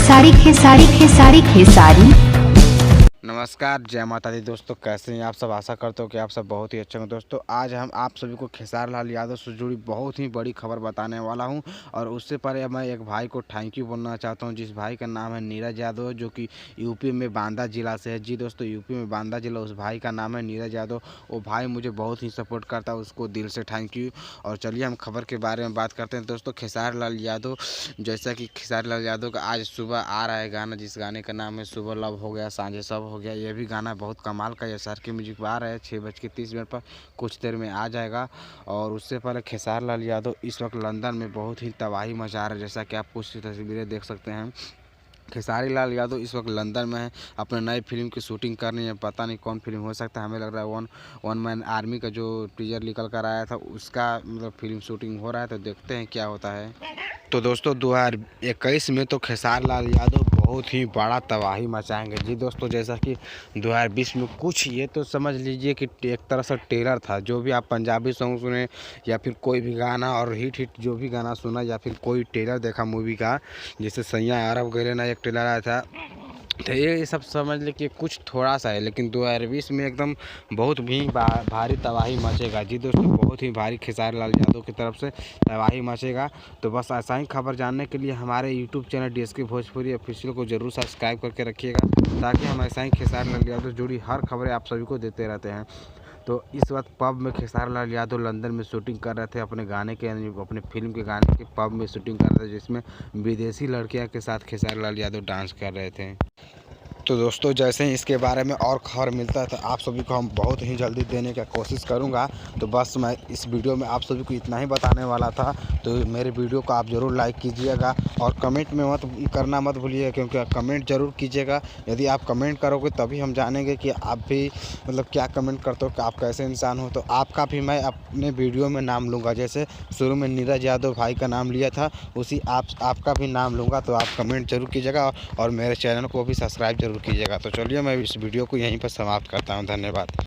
खेसारी खेसारी खेसारी खेसारी। नमस्कार, जय माता दी दोस्तों। कैसे हैं आप सब? आशा करते हो कि आप सब बहुत ही अच्छे होंगे। दोस्तों आज हम आप सभी को खेसारी लाल यादव से जुड़ी बहुत ही बड़ी खबर बताने वाला हूं। और उससे पहले मैं एक भाई को थैंक यू बोलना चाहता हूं, जिस भाई का नाम है नीरज यादव, जो कि यूपी में बांदा जिला से है। जी दोस्तों, यूपी में बांदा जिला, उस भाई का नाम है नीरज यादव। वो भाई मुझे बहुत ही सपोर्ट करता है, उसको दिल से थैंक यू। और चलिए हम खबर के बारे में बात करते हैं। दोस्तों खेसारी लाल यादव, जैसा कि खेसारी लाल यादव का आज सुबह आ रहा है गाना, जिस गाने का नाम है सुबह लव हो गया सांझे सब हो गया। ये भी गाना बहुत कमाल का SR के म्यूजिक पर आ रहा है। 6:30 पर कुछ देर में आ जाएगा। और उससे पहले खेसारी लाल यादव इस वक्त लंदन में बहुत ही तबाही मचा रहे हैं, जैसा कि आप कुछ तस्वीरें देख सकते हैं। खेसारी लाल यादव इस वक्त लंदन में है, अपने नई फिल्म की शूटिंग करनी है। पता नहीं कौन फिल्म हो सकता है, हमें लग रहा है वन मैन आर्मी का जो टीजर निकल कर आया था, उसका मतलब फिल्म शूटिंग हो रहा है। तो देखते हैं क्या होता है। तो दोस्तों 2021 में तो खेसारी लाल यादव बहुत ही बड़ा तबाही मचाएंगे। जी दोस्तों, जैसा कि 2020 में कुछ ये तो समझ लीजिए कि एक तरह से टेलर था। जो भी आप पंजाबी सॉन्ग सुने या फिर कोई भी गाना और हिट जो भी गाना सुना या फिर कोई टेलर देखा मूवी का, जैसे सैया अरब गले ना एक टेलर आया था, तो ये सब समझ ले कि कुछ थोड़ा सा है। लेकिन 2020 में एकदम बहुत भी भारी तबाही मचेगा। जी दोस्तों, बहुत ही भारी खेसारी लाल यादव की तरफ से तबाही मचेगा। तो बस ऐसा ही खबर जानने के लिए हमारे YouTube channel DSK Bhojpuri official को जरूर सब्सक्राइब करके रखिएगा, ताकि हम ऐसा ही खेसारी लाल यादव जुड़ी हर खबरें आप सभी को देते रहते हैं। तो इस वक्त पब में खेसारी लाल यादव लंदन में शूटिंग कर रहे थे अपने गाने के, अपने फिल्म के गाने के पब में शूटिंग कर रहे थे, जिसमें विदेशी लड़कियां के साथ खेसारी लाल यादव डांस कर रहे थे। तो दोस्तों जैसे ही इसके बारे में और खबर मिलता है तो आप सभी को हम बहुत ही जल्दी देने की कोशिश करूंगा। तो बस मैं इस वीडियो में आप सभी को इतना ही बताने वाला था। तो मेरे वीडियो को आप ज़रूर लाइक कीजिएगा और कमेंट में मत भूलिएगा, क्योंकि कमेंट ज़रूर कीजिएगा। यदि आप कमेंट करोगे तभी हम जानेंगे कि आप भी मतलब क्या कमेंट करते हो, कि आप कैसे इंसान हो। तो आपका भी मैं अपने वीडियो में नाम लूँगा, जैसे शुरू में नीरज यादव भाई का नाम लिया था, उसी आपका भी नाम लूँगा। तो आप कमेंट जरूर कीजिएगा और मेरे चैनल को भी सब्सक्राइब जरूर कीजिएगा। तो चलिए मैं इस वीडियो को यहीं पर समाप्त करता हूँ। धन्यवाद।